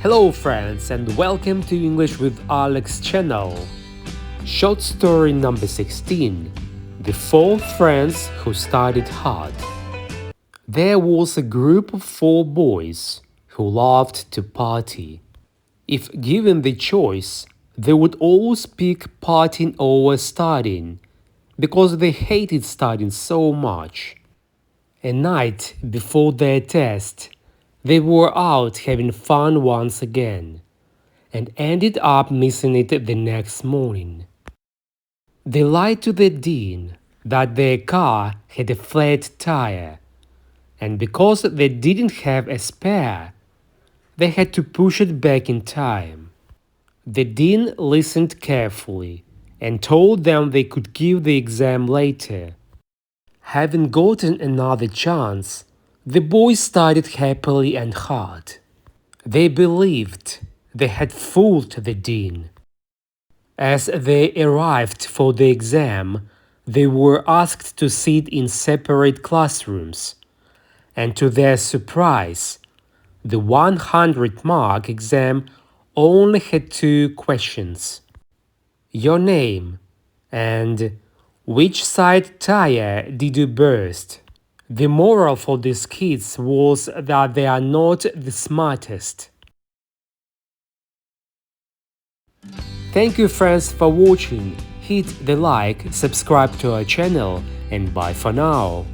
Hello friends and welcome to English with Alex channel. Short story number 16. The Four Friends Who Studied Hard. There was a group of four boys who loved to party. If given the choice, they would always pick partying over studying because they hated studying so much. A night before their test, they were out having fun once again and ended up missing it the next morning. They lied to the dean that their car had a flat tire, and because they didn't have a spare, they had to push it back in time. The dean listened carefully and told them they could give the exam later. Having gotten another chance, the boys studied happily and hard. They believed they had fooled the dean. As they arrived for the exam, they were asked to sit in separate classrooms, and to their surprise, the 100-mark exam only had two questions: your name and which side tire did you burst? The moral for these kids was that they are not the smartest. Thank you friends for watching. Hit the like, subscribe to our channel, and bye for now.